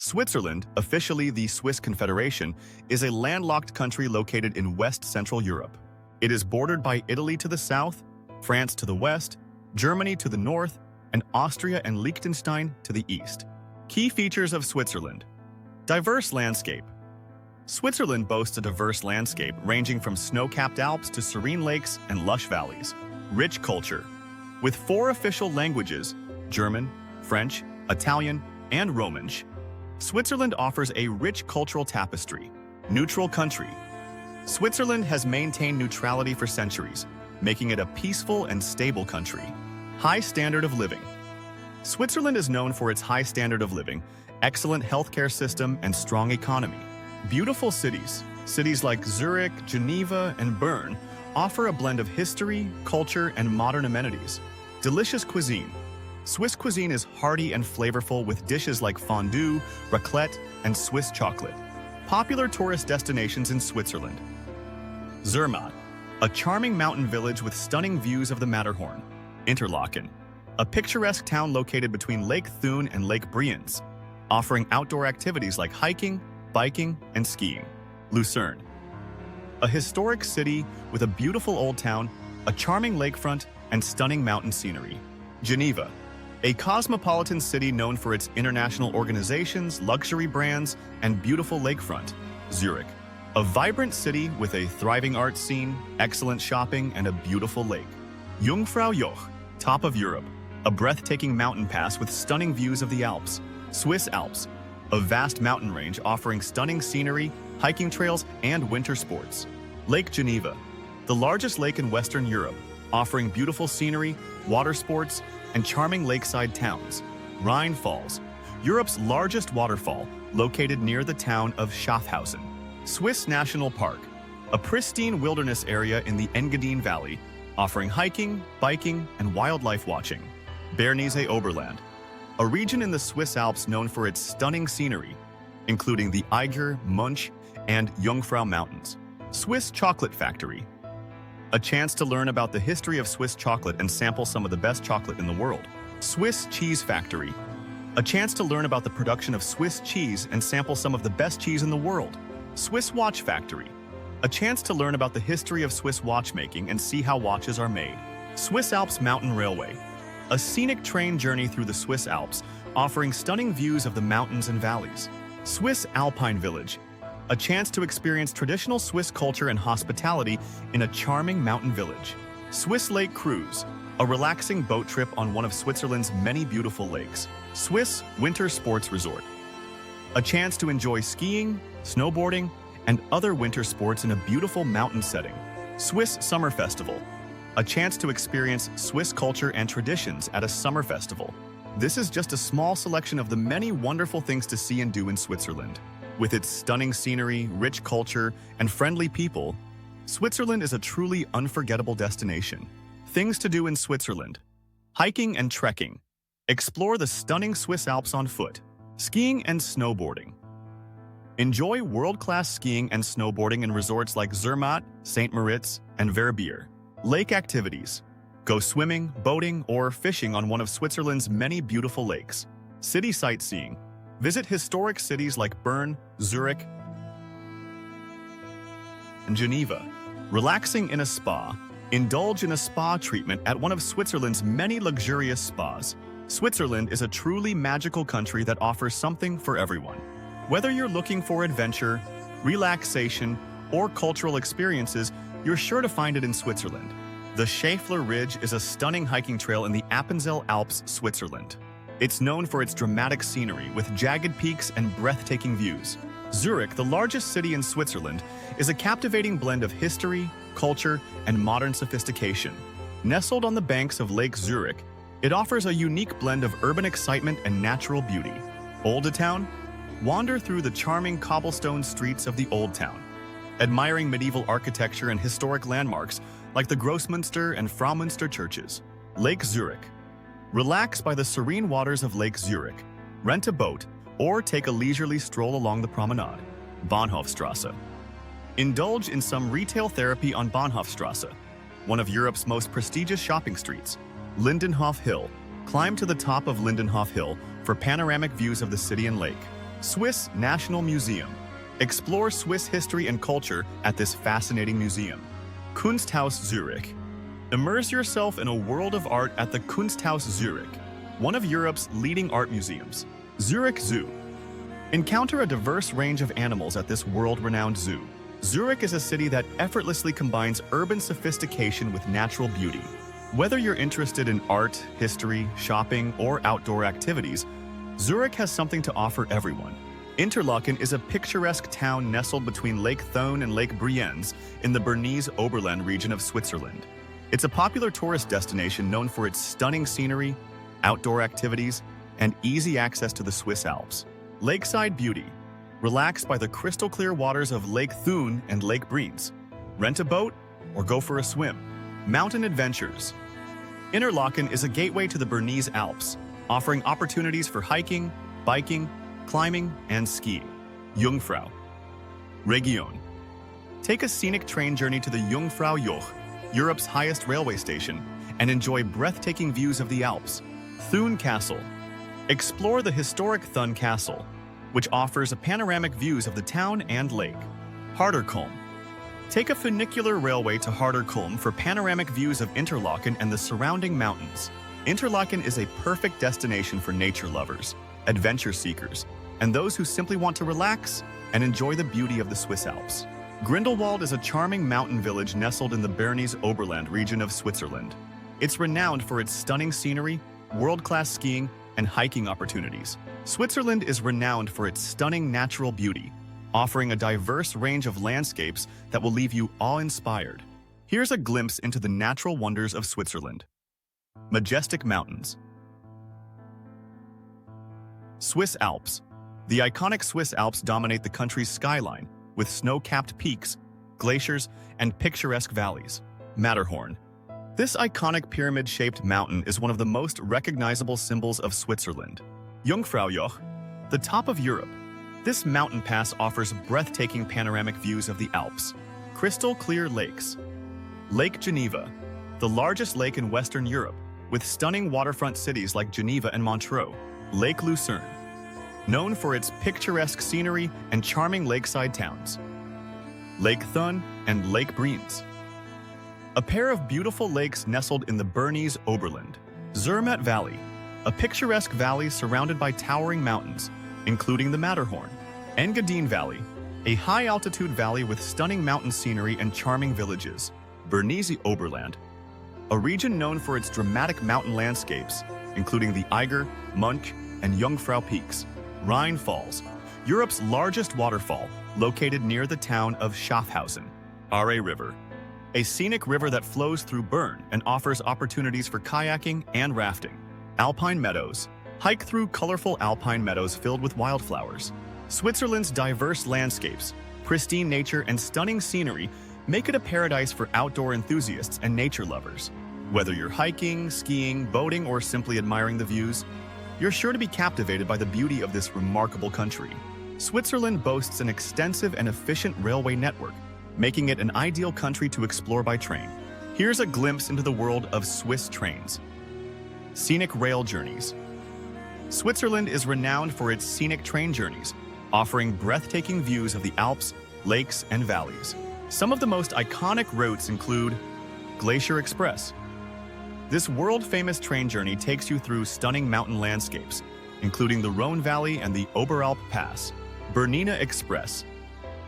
Switzerland, officially the Swiss Confederation, is a landlocked country located in West-Central Europe. It is bordered by Italy to the south, France to the west, Germany to the north, and Austria and Liechtenstein to the east. Key features of Switzerland. Diverse landscape. Switzerland boasts a diverse landscape ranging from snow-capped Alps to serene lakes and lush valleys. Rich culture. With 4 official languages, German, French, Italian, and Romansh, Switzerland offers a rich cultural tapestry. Neutral country. Switzerland has maintained neutrality for centuries, making it a peaceful and stable country. High standard of living. Switzerland is known for its high standard of living, excellent healthcare system, and strong economy. Beautiful cities. Cities like Zurich, Geneva, and Bern offer a blend of history, culture, and modern amenities. Delicious cuisine. Swiss cuisine is hearty and flavorful with dishes like fondue, raclette, and Swiss chocolate. Popular tourist destinations in Switzerland. Zermatt, a charming mountain village with stunning views of the Matterhorn. Interlaken, a picturesque town located between Lake Thun and Lake Brienz, offering outdoor activities like hiking, biking, and skiing. Lucerne, a historic city with a beautiful old town, a charming lakefront, and stunning mountain scenery. Geneva, a cosmopolitan city known for its international organizations, luxury brands, and beautiful lakefront. Zurich, a vibrant city with a thriving art scene, excellent shopping, and a beautiful lake. Jungfrau Joch, top of Europe, a breathtaking mountain pass with stunning views of the Alps. Swiss Alps, a vast mountain range offering stunning scenery, hiking trails, and winter sports. Lake Geneva, the largest lake in Western Europe, offering beautiful scenery, water sports, and charming lakeside towns. Rhine Falls, Europe's largest waterfall, located near the town of Schaffhausen. Swiss National Park, a pristine wilderness area in the Engadine Valley, offering hiking, biking, and wildlife watching. Bernese Oberland, a region in the Swiss Alps known for its stunning scenery, including the Eiger, Munch, and Jungfrau Mountains. Swiss Chocolate Factory, a chance to learn about the history of Swiss chocolate and sample some of the best chocolate in the world. Swiss Cheese Factory, a chance to learn about the production of Swiss cheese and sample some of the best cheese in the world. Swiss Watch Factory, a chance to learn about the history of Swiss watchmaking and see how watches are made. Swiss Alps Mountain Railway, a scenic train journey through the Swiss Alps, offering stunning views of the mountains and valleys. Swiss Alpine Village, a chance to experience traditional Swiss culture and hospitality in a charming mountain village. Swiss Lake Cruise, a relaxing boat trip on one of Switzerland's many beautiful lakes. Swiss Winter Sports Resort, a chance to enjoy skiing, snowboarding, and other winter sports in a beautiful mountain setting. Swiss Summer Festival, a chance to experience Swiss culture and traditions at a summer festival. This is just a small selection of the many wonderful things to see and do in Switzerland. With its stunning scenery, rich culture, and friendly people, Switzerland is a truly unforgettable destination. Things to do in Switzerland: hiking and trekking. Explore the stunning Swiss Alps on foot. Skiing and snowboarding. Enjoy world-class skiing and snowboarding in resorts like Zermatt, St. Moritz, and Verbier. Lake activities. Go swimming, boating, or fishing on one of Switzerland's many beautiful lakes. City sightseeing. Visit historic cities like Bern, Zurich, and Geneva. Relaxing in a spa. Indulge in a spa treatment at one of Switzerland's many luxurious spas. Switzerland is a truly magical country that offers something for everyone. Whether you're looking for adventure, relaxation, or cultural experiences, you're sure to find it in Switzerland. The Schäfler Ridge is a stunning hiking trail in the Appenzell Alps, Switzerland. It's known for its dramatic scenery with jagged peaks and breathtaking views. Zurich, the largest city in Switzerland, is a captivating blend of history, culture, and modern sophistication. Nestled on the banks of Lake Zurich, it offers a unique blend of urban excitement and natural beauty. Old Town? Wander through the charming cobblestone streets of the Old Town, admiring medieval architecture and historic landmarks like the Grossmünster and Fraumünster churches. Lake Zurich. Relax by the serene waters of Lake Zurich, rent a boat, or take a leisurely stroll along the promenade. Bahnhofstrasse. Indulge in some retail therapy on Bahnhofstrasse, one of Europe's most prestigious shopping streets. Lindenhof Hill. Climb to the top of Lindenhof Hill for panoramic views of the city and lake. Swiss National Museum. Explore Swiss history and culture at this fascinating museum. Kunsthaus Zurich. Immerse yourself in a world of art at the Kunsthaus Zurich, one of Europe's leading art museums. Zurich Zoo. Encounter a diverse range of animals at this world-renowned zoo. Zurich is a city that effortlessly combines urban sophistication with natural beauty. Whether you're interested in art, history, shopping, or outdoor activities, Zurich has something to offer everyone. Interlaken is a picturesque town nestled between Lake Thun and Lake Brienz in the Bernese Oberland region of Switzerland. It's a popular tourist destination known for its stunning scenery, outdoor activities, and easy access to the Swiss Alps. Lakeside beauty. Relax by the crystal-clear waters of Lake Thun and Lake Brienz. Rent a boat or go for a swim. Mountain adventures. Interlaken is a gateway to the Bernese Alps, offering opportunities for hiking, biking, climbing, and skiing. Jungfrau. Region. Take a scenic train journey to the Jungfrau Joch, Europe's highest railway station, and enjoy breathtaking views of the Alps. Thun Castle. Explore the historic Thun Castle, which offers panoramic views of the town and lake. Harderkulm. Take a funicular railway to Harderkulm for panoramic views of Interlaken and the surrounding mountains. Interlaken is a perfect destination for nature lovers, adventure seekers, and those who simply want to relax and enjoy the beauty of the Swiss Alps. Grindelwald is a charming mountain village nestled in the Bernese Oberland region of Switzerland. It's renowned for its stunning scenery, world-class skiing, and hiking opportunities. Switzerland is renowned for its stunning natural beauty, offering a diverse range of landscapes that will leave you awe-inspired. Here's a glimpse into the natural wonders of Switzerland. Majestic mountains. Swiss Alps. The iconic Swiss Alps dominate the country's skyline, with snow-capped peaks, glaciers, and picturesque valleys. Matterhorn. This iconic pyramid-shaped mountain is one of the most recognizable symbols of Switzerland. Jungfraujoch, the top of Europe. This mountain pass offers breathtaking panoramic views of the Alps. Crystal-clear lakes. Lake Geneva, the largest lake in Western Europe, with stunning waterfront cities like Geneva and Montreux. Lake Lucerne, known for its picturesque scenery and charming lakeside towns. Lake Thun and Lake Brienz. A pair of beautiful lakes nestled in the Bernese Oberland. Zermatt Valley, a picturesque valley surrounded by towering mountains, including the Matterhorn. Engadine Valley, a high-altitude valley with stunning mountain scenery and charming villages. Bernese Oberland, a region known for its dramatic mountain landscapes, including the Eiger, Munch, and Jungfrau peaks. Rhine Falls, Europe's largest waterfall, located near the town of Schaffhausen. Aare River, a scenic river that flows through Bern and offers opportunities for kayaking and rafting. Alpine Meadows, hike through colorful alpine meadows filled with wildflowers. Switzerland's diverse landscapes, pristine nature, and stunning scenery make it a paradise for outdoor enthusiasts and nature lovers. Whether you're hiking, skiing, boating, or simply admiring the views, you're sure to be captivated by the beauty of this remarkable country. Switzerland boasts an extensive and efficient railway network, making it an ideal country to explore by train. Here's a glimpse into the world of Swiss trains. Scenic rail journeys. Switzerland is renowned for its scenic train journeys, offering breathtaking views of the Alps, lakes, and valleys. Some of the most iconic routes include Glacier Express. This world-famous train journey takes you through stunning mountain landscapes, including the Rhone Valley and the Oberalp Pass. Bernina Express.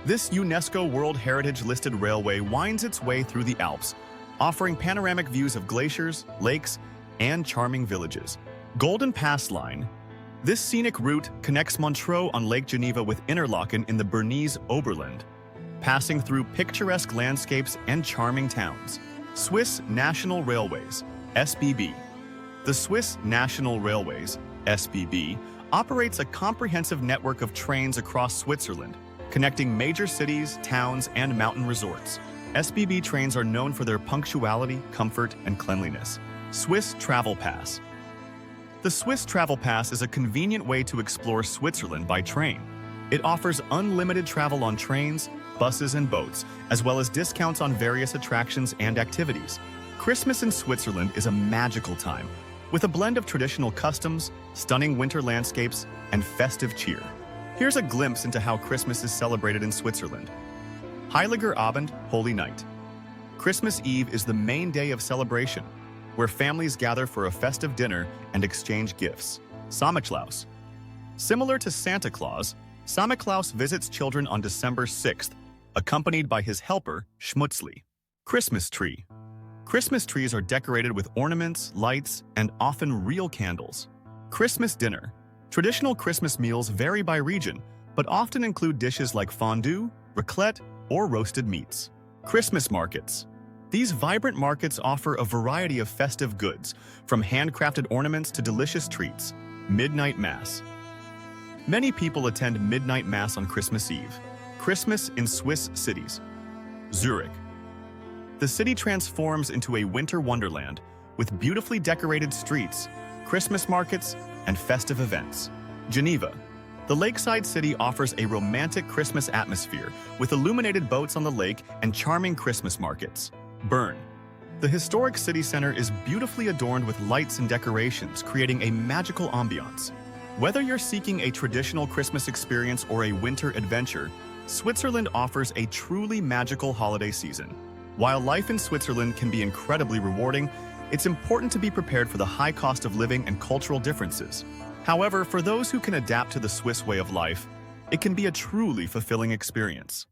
This UNESCO World Heritage-listed railway winds its way through the Alps, offering panoramic views of glaciers, lakes, and charming villages. Golden Pass Line. This scenic route connects Montreux on Lake Geneva with Interlaken in the Bernese Oberland, passing through picturesque landscapes and charming towns. Swiss National Railways, SBB. The Swiss National Railways, SBB, operates a comprehensive network of trains across Switzerland, connecting major cities, towns, and mountain resorts. SBB trains are known for their punctuality, comfort, and cleanliness. Swiss Travel Pass. The Swiss Travel Pass is a convenient way to explore Switzerland by train. It offers unlimited travel on trains, buses, and boats, as well as discounts on various attractions and activities. Christmas in Switzerland is a magical time, with a blend of traditional customs, stunning winter landscapes, and festive cheer. Here's a glimpse into how Christmas is celebrated in Switzerland. Heiliger Abend, Holy Night. Christmas Eve is the main day of celebration, where families gather for a festive dinner and exchange gifts. Samichlaus. Similar to Santa Claus, Samichlaus visits children on December 6th, accompanied by his helper, Schmutzli. Christmas tree. Christmas trees are decorated with ornaments, lights, and often real candles. Christmas dinner. Traditional Christmas meals vary by region, but often include dishes like fondue, raclette, or roasted meats. Christmas markets. These vibrant markets offer a variety of festive goods, from handcrafted ornaments to delicious treats. Midnight Mass. Many people attend midnight mass on Christmas Eve. Christmas in Swiss cities. Zurich. The city transforms into a winter wonderland with beautifully decorated streets, Christmas markets, and festive events. Geneva. The lakeside city offers a romantic Christmas atmosphere with illuminated boats on the lake and charming Christmas markets. Bern. The historic city center is beautifully adorned with lights and decorations, creating a magical ambiance. Whether you're seeking a traditional Christmas experience or a winter adventure, Switzerland offers a truly magical holiday season. While life in Switzerland can be incredibly rewarding, it's important to be prepared for the high cost of living and cultural differences. However, for those who can adapt to the Swiss way of life, it can be a truly fulfilling experience.